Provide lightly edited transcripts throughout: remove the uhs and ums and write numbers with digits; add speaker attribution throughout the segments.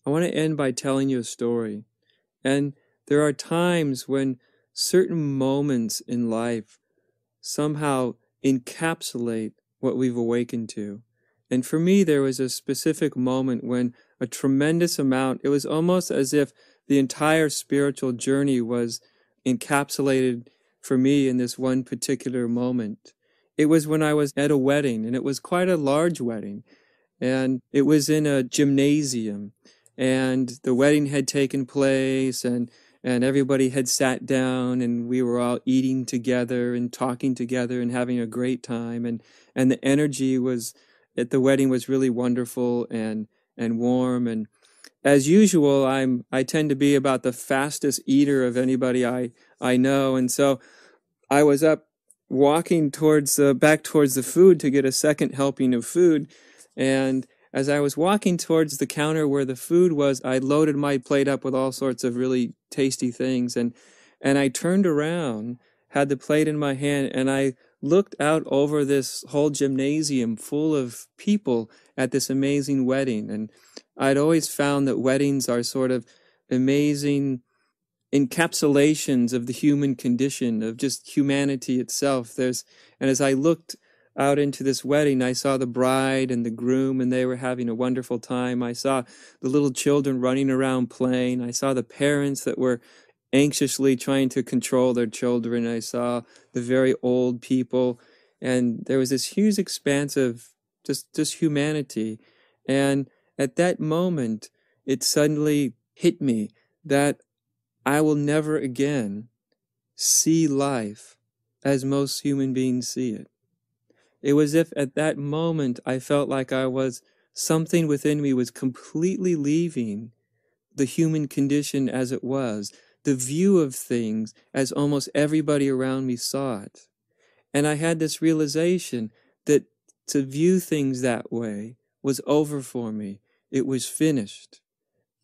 Speaker 1: I want to end by telling you a story. And there are times when certain moments in life somehow encapsulate what we've awakened to. And for me, there was a specific moment when a tremendous amount, it was almost as if the entire spiritual journey was encapsulated for me in this one particular moment. It was when I was at a wedding, and it was quite a large wedding, and it was in a gymnasium, and the wedding had taken place, and everybody had sat down, and we were all eating together and talking together and having a great time, and the energy was at the wedding was really wonderful and warm. And as usual, I tend to be about the fastest eater of anybody I know, and so I was up walking towards back towards the food to get a second helping of food. And as I was walking towards the counter where the food was, I loaded my plate up with all sorts of really tasty things. And I turned around, had the plate in my hand, and I looked out over this whole gymnasium full of people at this amazing wedding. And I'd always found that weddings are sort of amazing encapsulations of the human condition, of just humanity itself. And as I looked out into this wedding, I saw the bride and the groom, and they were having a wonderful time. I saw the little children running around playing. I saw the parents that were anxiously trying to control their children. I saw the very old people, and there was this huge expanse of just humanity. And at that moment, it suddenly hit me that I will never again see life as most human beings see it. It was if at that moment I felt like something within me was completely leaving the human condition as it was, the view of things as almost everybody around me saw it. And I had this realization that to view things that way was over for me. It was finished.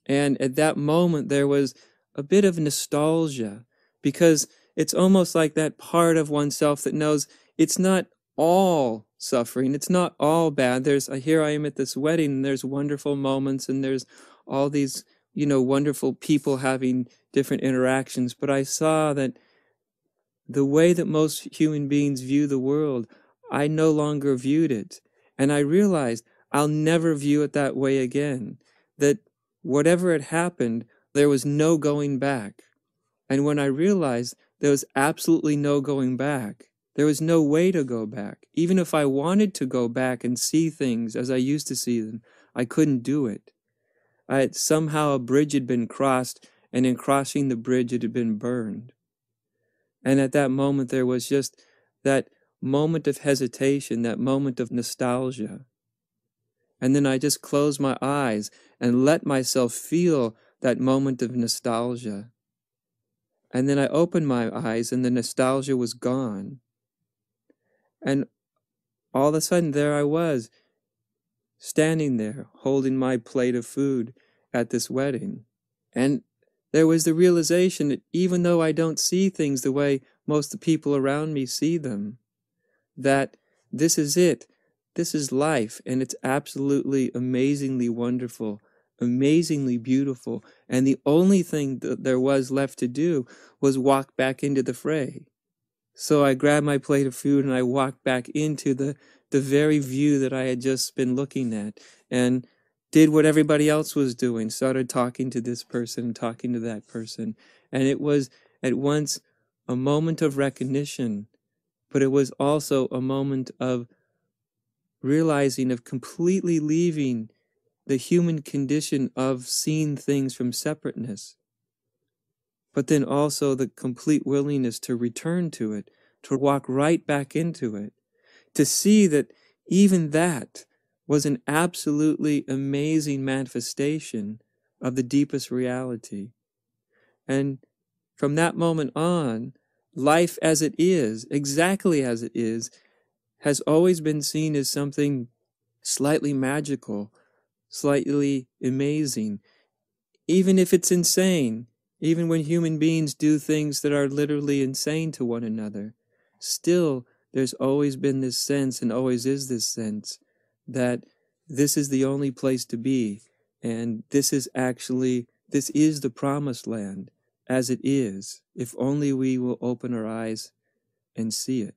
Speaker 1: And at that moment, there was a bit of nostalgia, because it's almost like that part of oneself that knows it's not all suffering, it's not all bad. Here I am at this wedding, and there's wonderful moments, and there's all these, wonderful people having different interactions. But I saw that the way that most human beings view the world, I no longer viewed it. And I realized I'll never view it that way again. That whatever had happened, there was no going back. And when I realized there was absolutely no going back, there was no way to go back. Even if I wanted to go back and see things as I used to see them, I couldn't do it. Somehow a bridge had been crossed, and in crossing the bridge it had been burned. And at that moment there was just that moment of hesitation, that moment of nostalgia. And then I just closed my eyes and let myself feel that moment of nostalgia. And then I opened my eyes, and the nostalgia was gone. And all of a sudden there I was, standing there, holding my plate of food at this wedding. And there was the realization that even though I don't see things the way most of the people around me see them, that this is it. This is life, and it's absolutely amazingly wonderful, amazingly beautiful. And the only thing that there was left to do was walk back into the fray. So I grabbed my plate of food and I walked back into the very view that I had just been looking at, and did what everybody else was doing, started talking to this person and talking to that person. And it was at once a moment of recognition, but it was also a moment of realizing, of completely leaving the human condition of seeing things from separateness, but then also the complete willingness to return to it, to walk right back into it, to see that even that was an absolutely amazing manifestation of the deepest reality. And from that moment on, life as it is, exactly as it is, has always been seen as something slightly magical, slightly amazing, even if it's insane, even when human beings do things that are literally insane to one another. Still, there's always been this sense, and always is this sense, that this is the only place to be, And this is the promised land as it is, if only we will open our eyes and see it.